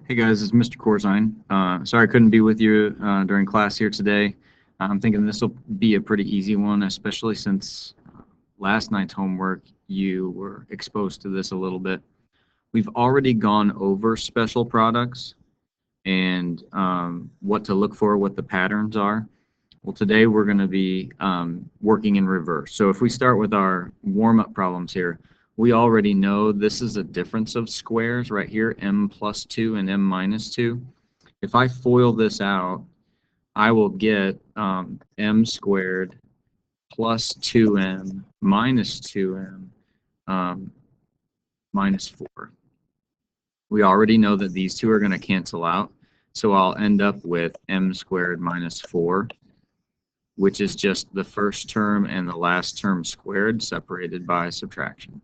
Hey guys, it's Mr. Corzine. Sorry I couldn't be with you during class here today. I'm thinking this will be a pretty easy one, especially since last night's homework you were exposed to this a little bit. We've already gone over special products and what to look for, what the patterns are. Well, today we're going to be working in reverse. So if we start with our warm-up problems here, we already know this is a difference of squares right here, m plus 2 and m minus 2. If I FOIL this out, I will get m squared plus 2m minus 2m minus 4. We already know that these two are going to cancel out, so I'll end up with m squared minus 4, which is just the first term and the last term squared separated by subtraction.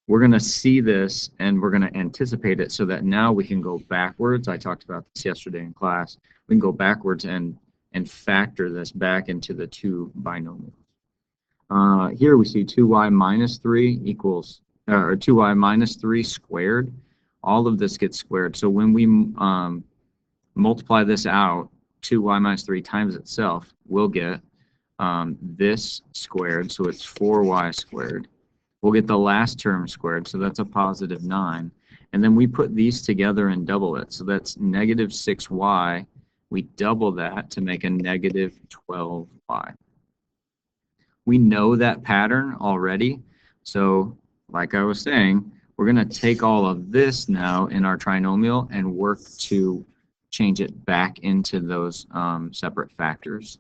We're going to see this and we're going to anticipate it so that now we can go backwards. I talked about this yesterday in class. We can go backwards and factor this back into the two binomials. Here we see 2y minus 3 equals, or 2y minus 3 squared. All of this gets squared. So when we multiply this out, 2y minus 3 times itself, we'll get this squared, so it's 4y squared. We'll get the last term squared, so that's a positive 9. And then we put these together and double it, so that's negative 6y. We double that to make a negative 12y. We know that pattern already, so like I was saying, we're going to take all of this now in our trinomial and work to change it back into those separate factors.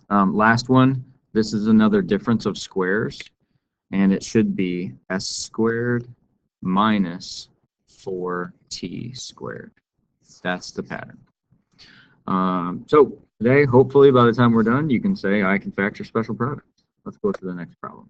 Last one, this is another difference of squares, and it should be s squared minus 4t squared. That's the pattern. So today, hopefully by the time we're done, you can say I can factor special products. Let's go to the next problem.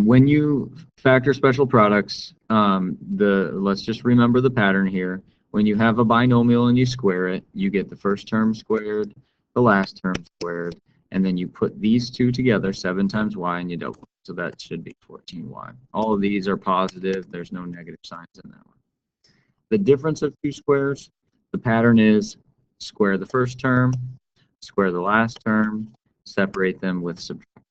When you factor special products, let's just remember the pattern here. When you have a binomial and you square it, you get the first term squared, the last term squared, and then you put these two together, 7 times y, and you double. So that should be 14y. All of these are positive. There's no negative signs in that one. The difference of two squares, the pattern is square the first term, square the last term, separate them with subtraction.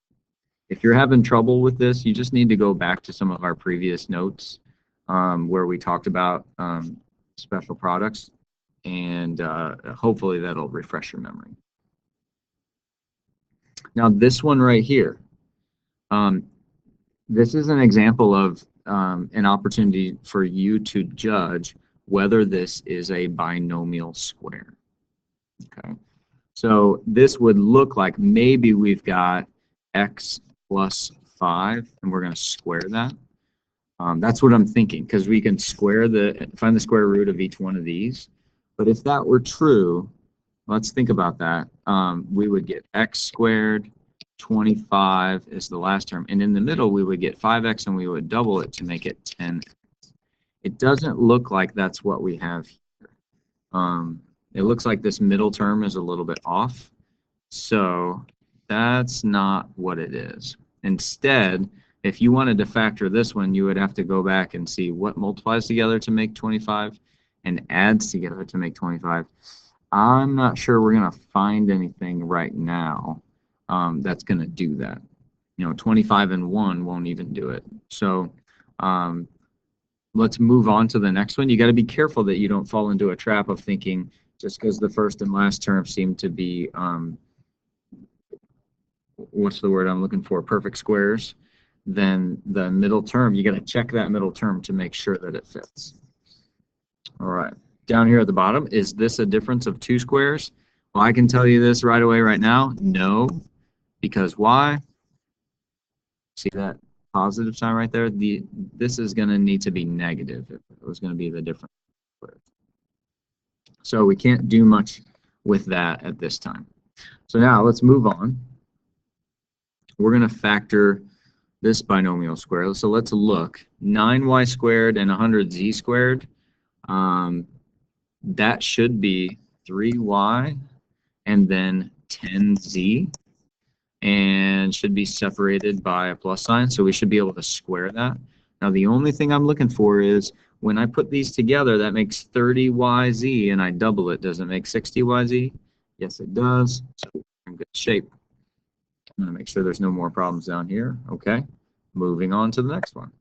If you're having trouble with this, you just need to go back to some of our previous notes where we talked about special products, and hopefully that'll refresh your memory. Now this one right here, this is an example of an opportunity for you to judge whether this is a binomial square. Okay, so this would look like maybe we've got x plus 5, and we're going to square that. That's what I'm thinking, because we can find the square root of each one of these. But if that were true, let's think about that. We would get x squared, 25 is the last term, and in the middle we would get 5x, and we would double it to make it 10x. It doesn't look like that's what we have here. It looks like this middle term is a little bit off, so that's not what it is. Instead, if you wanted to factor this one, you would have to go back and see what multiplies together to make 25 and adds together to make 25. I'm not sure we're going to find anything right now that's going to do that. 25 and 1 won't even do it. So let's move on to the next one. You got to be careful that you don't fall into a trap of thinking just because the first and last term seem to be what's the word I'm looking for? Perfect squares. Then the middle term, you got to check that middle term to make sure that it fits. All right. Down here at the bottom, is this a difference of two squares? Well, I can tell you this right away right now. No, because why? See that positive sign right there? This is going to need to be negative if it was going to be the difference. So we can't do much with that at this time. So now let's move on. We're going to factor this binomial square. So let's look. 9y squared and 100z squared. That should be 3y and then 10z, and should be separated by a plus sign. So we should be able to square that. Now the only thing I'm looking for is when I put these together, that makes 30yz, and I double it. Does it make 60yz? Yes, it does. So we're in good shape. I'm going to make sure there's no more problems down here. Okay, moving on to the next one.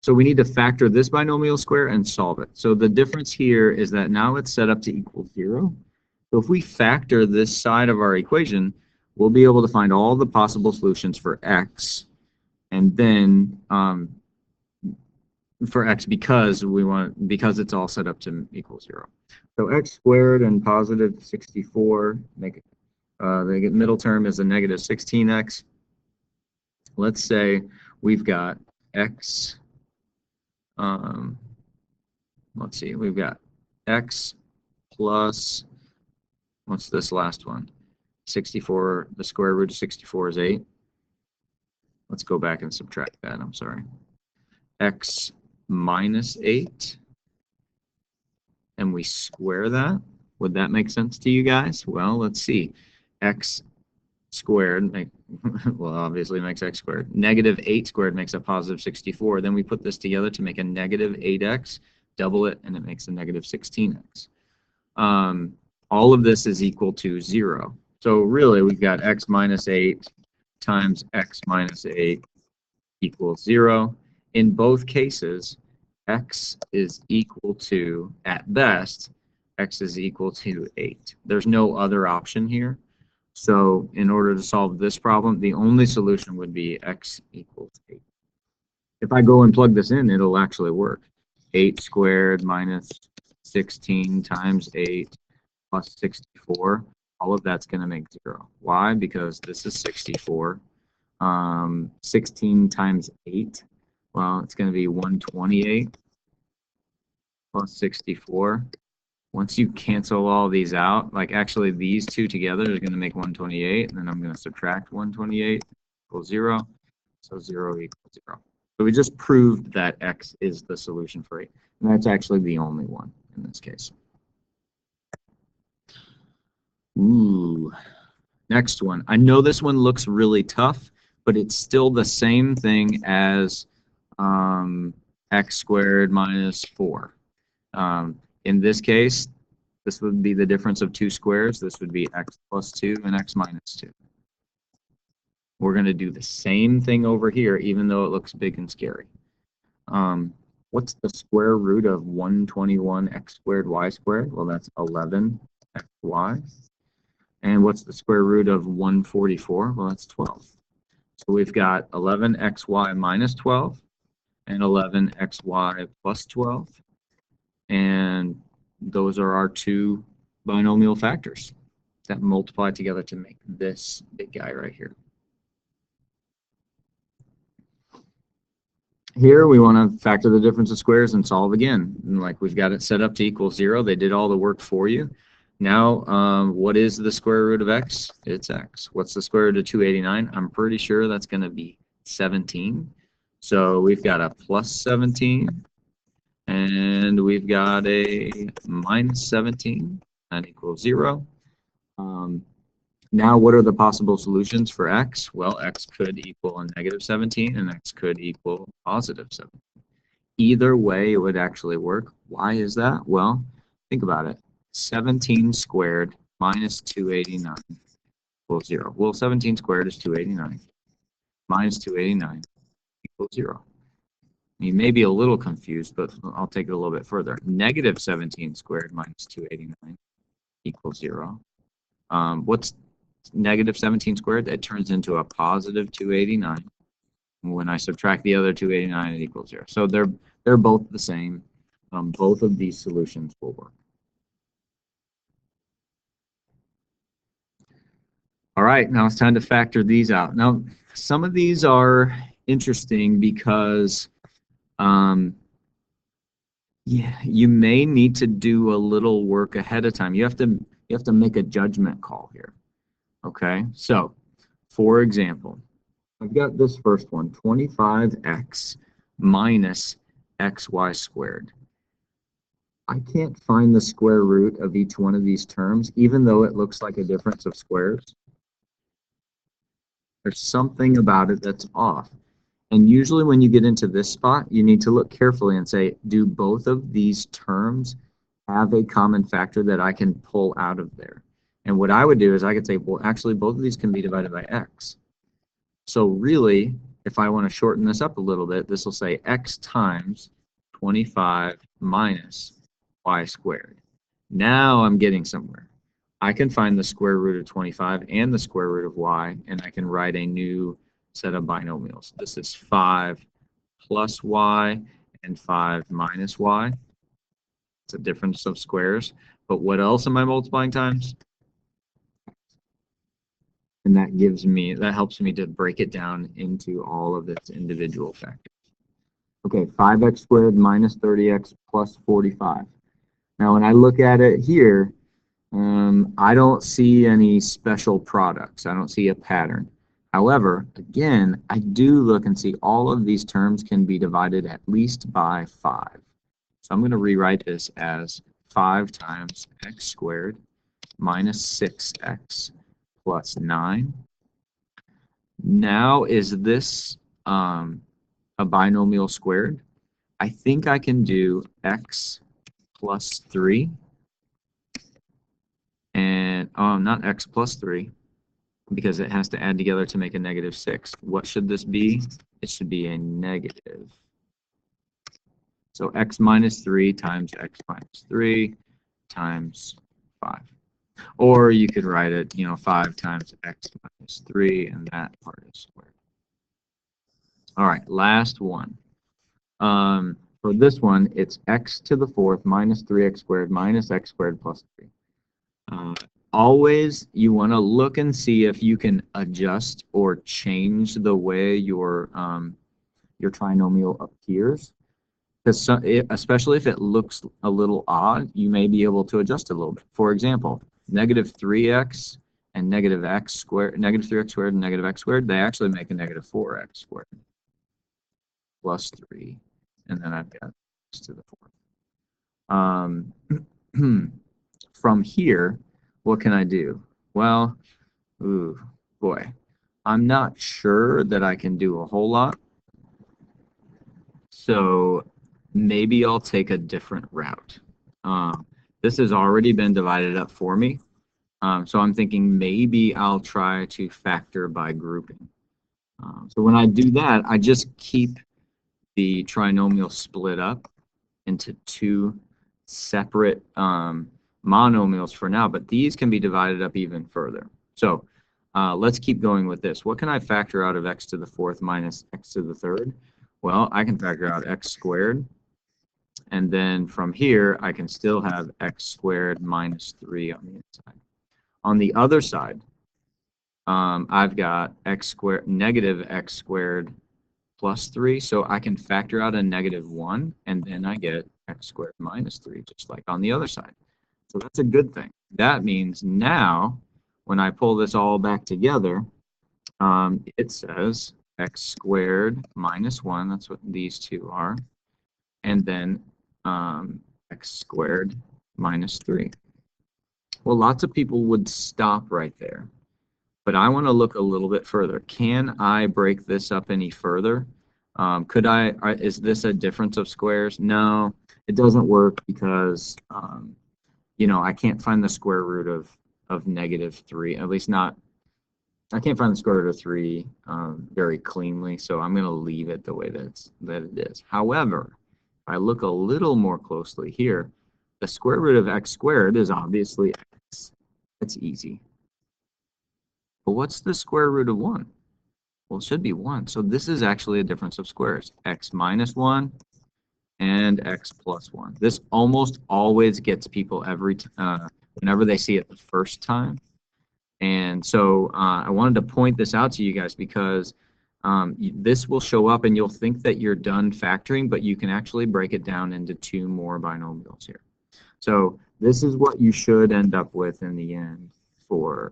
So we need to factor this binomial square and solve it. So the difference here is that now it's set up to equal 0. So if we factor this side of our equation, we'll be able to find all the possible solutions for x, and then for x because it's all set up to equal 0. So x squared and positive 64 make it, the middle term is a negative 16x. Let's say we've got x, let's see, we've got x plus, what's this last one? 64, the square root of 64 is 8. Let's go back and subtract that, I'm sorry. X minus 8, and we square that. Would that make sense to you guys? Well, let's see. X squared, well, obviously makes x squared. Negative 8 squared makes a positive 64. Then we put this together to make a negative 8x, double it, and it makes a negative 16x. All of this is equal to 0. So really, we've got x minus 8 times x minus 8 equals 0. In both cases, x is equal to, at best, x is equal to 8. There's no other option here. So in order to solve this problem, the only solution would be x equals 8. If I go and plug this in, it'll actually work. 8 squared minus 16 times 8 plus 64. All of that's going to make 0. Why? Because this is 64. 16 times 8, well, it's going to be 128 plus 64. Once you cancel all these out, like actually these two together are going to make 128, and then I'm going to subtract 128 equals 0. So 0 equals 0. So we just proved that x is the solution for 8. And that's actually the only one in this case. Ooh. Next one. I know this one looks really tough, but it's still the same thing as x squared minus 4. In this case, this would be the difference of two squares. This would be x plus 2 and x minus 2. We're going to do the same thing over here, even though it looks big and scary. What's the square root of 121 x squared y squared? Well, that's 11 xy. And what's the square root of 144? Well, that's 12. So we've got 11xy minus 12 and 11xy plus 12. And those are our two binomial factors that multiply together to make this big guy right here. Here we want to factor the difference of squares and solve again. And like we've got it set up to equal 0. They did all the work for you. Now, what is the square root of x? It's x. What's the square root of 289? I'm pretty sure that's going to be 17. So we've got a plus 17, and we've got a minus 17. That equals 0. Now, what are the possible solutions for x? Well, x could equal a negative 17, and x could equal positive 17. Either way, it would actually work. Why is that? Well, think about it. 17 squared minus 289 equals 0. Well, 17 squared is 289. Minus 289 equals 0. You may be a little confused, but I'll take it a little bit further. Negative 17 squared minus 289 equals 0. What's negative 17 squared? It turns into a positive 289. When I subtract the other 289, it equals 0. So they're both the same. Both of these solutions will work. All right, now it's time to factor these out. Now, some of these are interesting because yeah, you may need to do a little work ahead of time. You have to make a judgment call here. Okay, so for example, I've got this first one, 25x minus xy squared. I can't find the square root of each one of these terms, even though it looks like a difference of squares. There's something about it that's off. And usually when you get into this spot, you need to look carefully and say, do both of these terms have a common factor that I can pull out of there? And what I would do is I could say, well, actually, both of these can be divided by x. So really, if I want to shorten this up a little bit, this will say x times 25 minus y squared. Now I'm getting somewhere. I can find the square root of 25 and the square root of y, and I can write a new set of binomials. This is 5 plus y and 5 minus y. It's a difference of squares. But what else am I multiplying times? And that helps me to break it down into all of its individual factors. Okay, 5x squared minus 30x plus 45. Now when I look at it here, I don't see any special products. I don't see a pattern. However, again, I do look and see all of these terms can be divided at least by 5. So I'm going to rewrite this as 5 times x squared minus 6x plus 9. Now, is this a binomial squared? I think I can do x plus 3 and not x plus 3 because it has to add together to make a negative 6. What should this be? It should be a negative. So x minus 3 times x minus 3 times 5. Or you could write it, 5 times x minus 3, and that part is squared. All right, last one. For this one, it's x to the 4th minus 3x squared minus x squared plus 3. Always you want to look and see if you can adjust or change the way your trinomial appears. Because especially if it looks a little odd, you may be able to adjust it a little bit. For example, negative 3x and negative 3x squared and negative x squared, they actually make a negative 4x squared plus 3, and then I've got x to the 4th. From here, what can I do? Well, boy, I'm not sure that I can do a whole lot. So maybe I'll take a different route. This has already been divided up for me. So I'm thinking maybe I'll try to factor by grouping. So when I do that, I just keep the trinomial split up into 2 separate monomials for now, but these can be divided up even further. So let's keep going with this. What can I factor out of x to the 4th minus x to the 3rd? Well, I can factor out x squared, and then from here I can still have x squared minus 3 on the inside. On the other side, I've got negative x squared plus 3, so I can factor out a negative 1, and then I get x squared minus 3, just like on the other side. So that's a good thing. That means now, when I pull this all back together, it says x squared minus 1, that's what these two are, and then x squared minus 3. Well, lots of people would stop right there, but I want to look a little bit further. Can I break this up any further? Is this a difference of squares? No, it doesn't work because I can't find the square root of negative 3, at least not, I can't find the square root of 3 very cleanly, so I'm going to leave it the way that it is. However, if I look a little more closely here, the square root of x squared is obviously x. That's easy. But what's the square root of 1? Well, it should be 1. So this is actually a difference of squares. X minus 1 and x plus 1. This almost always gets people whenever they see it the first time. And so I wanted to point this out to you guys because this will show up and you'll think that you're done factoring, but you can actually break it down into 2 more binomials here. So this is what you should end up with in the end for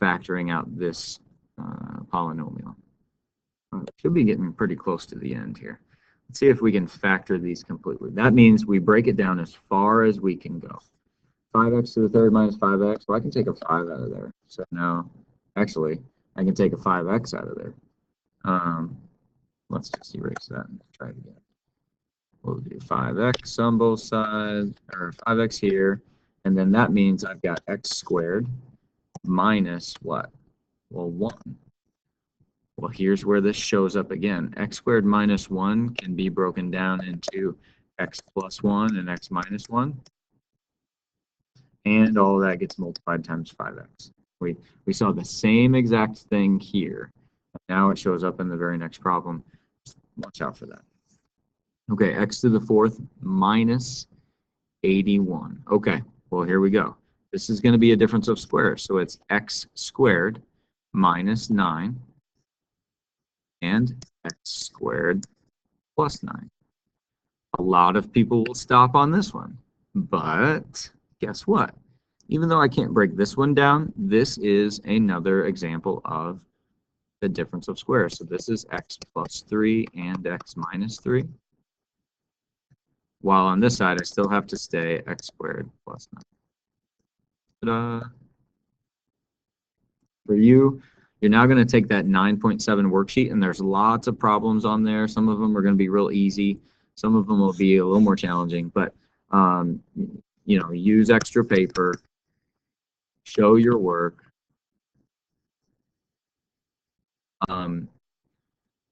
factoring out this polynomial. Should be getting pretty close to the end here. Let's see if we can factor these completely. That means we break it down as far as we can go. 5x to the 3rd minus 5x. Well, I can take a 5 out of there. So no, actually, I can take a 5x out of there. let's just erase that and try it again. We'll do 5x on both sides, or 5x here, and then that means I've got x squared minus what? Well, 1. Well, here's where this shows up again. X squared minus 1 can be broken down into x plus 1 and x minus 1. And all of that gets multiplied times 5x. We saw the same exact thing here. Now it shows up in the very next problem. Watch out for that. Okay, x to the 4th minus 81. Okay, well, here we go. This is going to be a difference of squares. So it's x squared minus 9 and x squared plus 9. A lot of people will stop on this one, but guess what? Even though I can't break this one down, this is another example of the difference of squares. So this is x plus 3 and x minus 3. While on this side, I still have to stay x squared plus 9. Ta-da! For you, you're now going to take that 9.7 worksheet, and there's lots of problems on there. Some of them are going to be real easy. Some of them will be a little more challenging, but you know, use extra paper, show your work.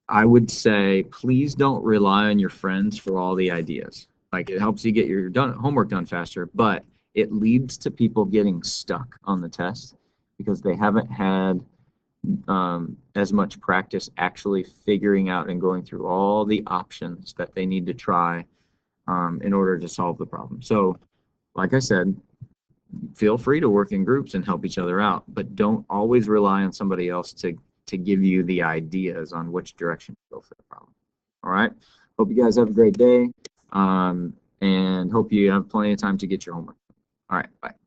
I would say please don't rely on your friends for all the ideas. Like, it helps you get your homework done faster, but it leads to people getting stuck on the test because they haven't had as much practice actually figuring out and going through all the options that they need to try in order to solve the problem. So, like I said, feel free to work in groups and help each other out, but don't always rely on somebody else to give you the ideas on which direction to go for the problem. All right. Hope you guys have a great day, and hope you have plenty of time to get your homework. All right. Bye.